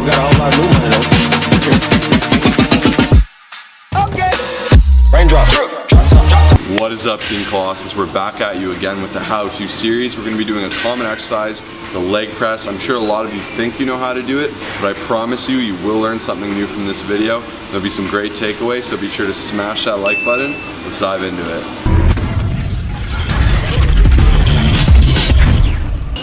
got a whole lot of movement though. Okay. Raindrops. What is up, Team Colossus? We're back at you again with the how-to series. We're going to be doing a common exercise, the leg press. I'm sure a lot of you think you know how to do it, but I promise you, you will learn something new from this video. There'll be some great takeaways, so be sure to smash that like button. Let's dive into it.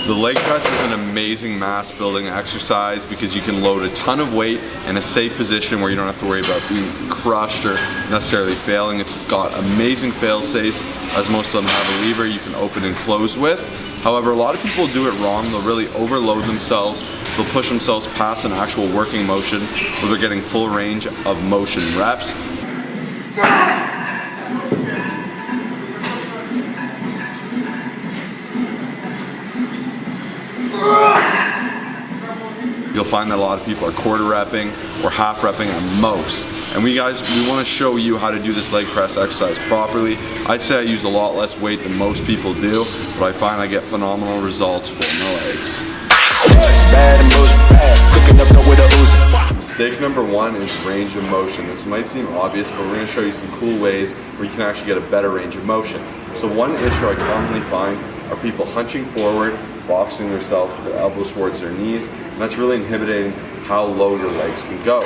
The leg press is an amazing mass building exercise because you can load a ton of weight in a safe position where you don't have to worry about being crushed or necessarily failing. It's got amazing fail safes, as most of them have a lever you can open and close with. However, a lot of people do it wrong. They'll really overload themselves. They'll push themselves past an actual working motion where they're getting full range of motion reps. You'll find that a lot of people are quarter repping or half repping at most. And we want to show you how to do this leg press exercise properly. I'd say I use a lot less weight than most people do, but I find I get phenomenal results for my legs. Mistake number one is range of motion. This might seem obvious, but we're going to show you some cool ways where you can actually get a better range of motion. So one issue I commonly find are people hunching forward, boxing themselves with their elbows towards their knees, and that's really inhibiting how low your legs can go.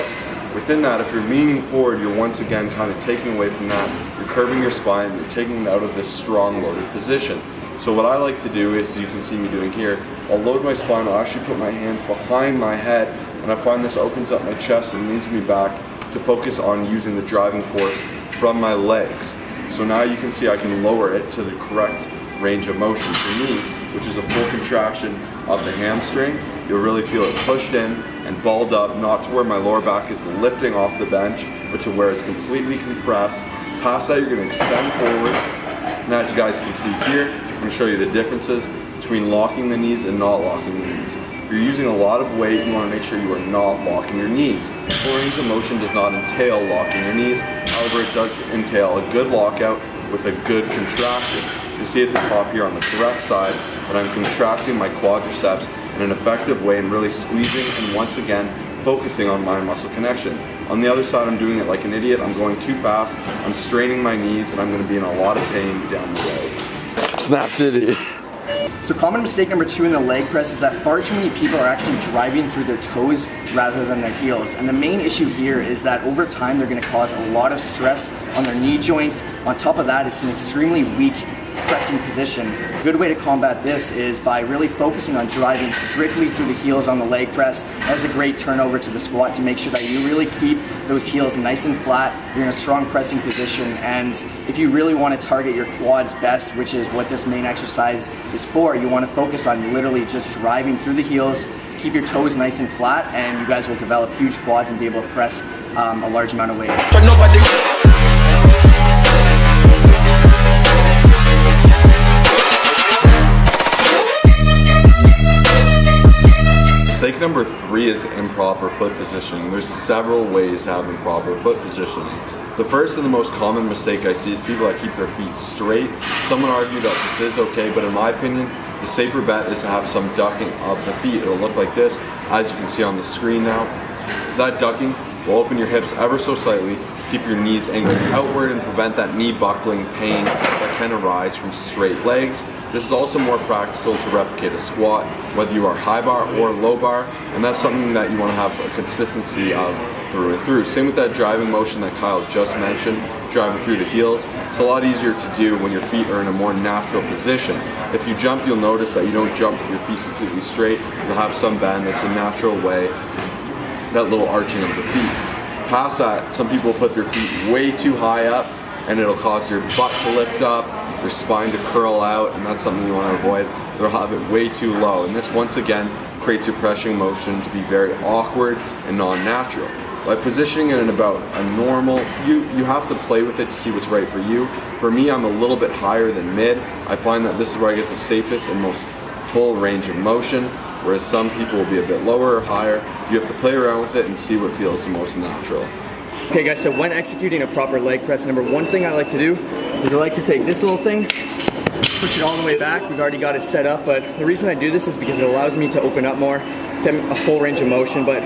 Within that, if you're leaning forward, you're once again kind of taking away from that. You're curving your spine, you're taking it out of this strong loaded position. So what I like to do is, you can see me doing here, I'll load my spine, I'll actually put my hands behind my head, and I find this opens up my chest and leads me back to focus on using the driving force from my legs. So now you can see I can lower it to the correct range of motion for me, which is a full contraction of the hamstring. You'll really feel it pushed in and balled up, not to where my lower back is lifting off the bench, but to where it's completely compressed. Past that, you're going to extend forward. And as you guys can see here, I'm going to show you the differences between locking the knees and not locking the knees. If you're using a lot of weight, you want to make sure you are not locking your knees. Full range of motion does not entail locking your knees. However, it does entail a good lockout with a good contraction. You see at the top here on the correct side that I'm contracting my quadriceps in an effective way and really squeezing and once again focusing on mind muscle connection. On the other side, I'm doing it like an idiot. I'm going too fast, I'm straining my knees, and I'm going to be in a lot of pain down the road. Snap City. So common mistake number two in the leg press is that far too many people are actually driving through their toes rather than their heels. And the main issue here is that over time they're going to cause a lot of stress on their knee joints. On top of that, it's an extremely weak pressing position. A good way to combat this is by really focusing on driving strictly through the heels on the leg press. That's a great turnover to the squat to make sure that you really keep those heels nice and flat. You're in a strong pressing position, and if you really want to target your quads best, which is what this main exercise is for, you want to focus on literally just driving through the heels. Keep your toes nice and flat, and you guys will develop huge quads and be able to press a large amount of weight. Mistake number three is improper foot positioning. There's several ways to have improper foot positioning. The first and the most common mistake I see is people that keep their feet straight. Some would argue that this is okay, but in my opinion, the safer bet is to have some ducking of the feet. It'll look like this, as you can see on the screen now. That ducking will open your hips ever so slightly, keep your knees angled outward and prevent that knee buckling pain that can arise from straight legs. This is also more practical to replicate a squat, whether you are high bar or low bar, and that's something that you want to have a consistency of through and through. Same with that driving motion that Kyle just mentioned, driving through the heels. It's a lot easier to do when your feet are in a more natural position. If you jump, you'll notice that you don't jump with your feet completely straight. You'll have some bend. It's a natural way, that little arching of the feet. Past that, some people put their feet way too high up, and it'll cause your butt to lift up, your spine to curl out, and that's something you want to avoid. They'll have it way too low, and this once again creates your pressing motion to be very awkward and non-natural. By positioning it in about a normal, you have to play with it to see what's right for you. For me, I'm a little bit higher than mid. I find that this is where I get the safest and most full range of motion, whereas some people will be a bit lower or higher. You have to play around with it and see what feels the most natural. Okay guys, so when executing a proper leg press, number one thing I like to do is I like to take this little thing, push it all the way back. We've already got it set up, but the reason I do this is because it allows me to open up more. get a full range of motion. But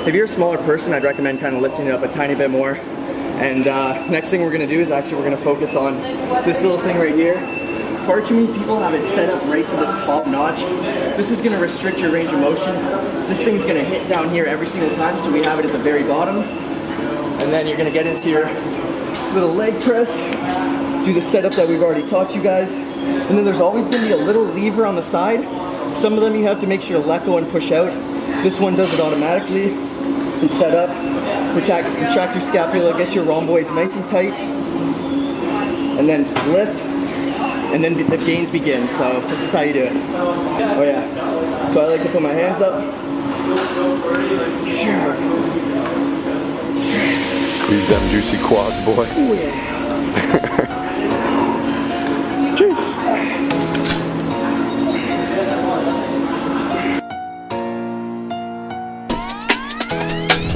if you're a smaller person, I'd recommend kind of lifting it up a tiny bit more. And next thing we're gonna do is actually we're gonna focus on this little thing right here. Far too many people have it set up right to this top notch. This is gonna restrict your range of motion. This thing's gonna hit down here every single time, so we have it at the very bottom. And then you're gonna get into your little leg press, do the setup that we've already taught you guys. And then there's always gonna be a little lever on the side. Some of them you have to make sure to let go and push out. This one does it automatically. You set up, retract your scapula, get your rhomboids nice and tight, and then lift, and then the gains begin. So this is how you do it. Oh yeah. So I like to put my hands up. Squeeze them juicy quads, boy. Oh yeah. Jeez.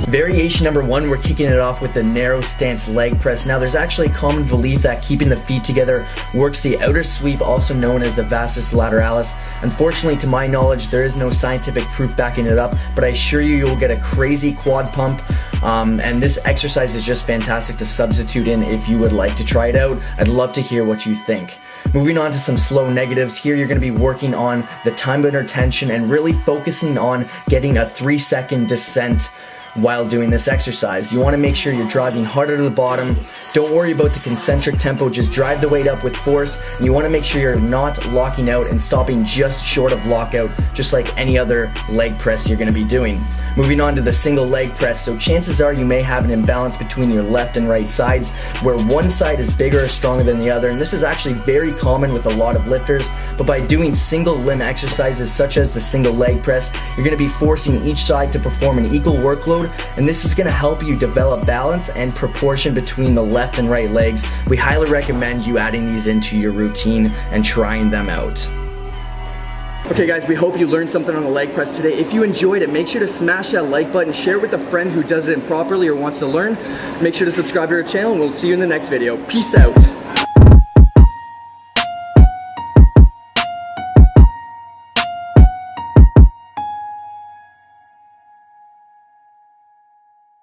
Variation number 1, we're kicking it off with the narrow stance leg press. Now there's actually a common belief that keeping the feet together works the outer sweep, also known as the vastus lateralis. Unfortunately, to my knowledge, there is no scientific proof backing it up, but I assure you, you'll get a crazy quad pump. And this exercise is just fantastic to substitute in if you would like to try it out. I'd love to hear what you think. Moving on to some slow negatives. Here you're going to be working on the time under tension and really focusing on getting a 3-second descent while doing this exercise. You want to make sure you're driving harder to the bottom. Don't worry about the concentric tempo, just drive the weight up with force. And you want to make sure you're not locking out and stopping just short of lockout, just like any other leg press you're going to be doing. Moving on to the single leg press. So chances are you may have an imbalance between your left and right sides, where one side is bigger or stronger than the other. And this is actually very common with a lot of lifters. But by doing single limb exercises such as the single leg press, you're going to be forcing each side to perform an equal workload. And this is going to help you develop balance and proportion between the left and right legs. We highly recommend you adding these into your routine and trying them out. Okay guys, we hope you learned something on the leg press today. If you enjoyed it, make sure to smash that like button, share it with a friend who does it improperly or wants to learn. Make sure to subscribe to our channel and we'll see you in the next video. Peace out.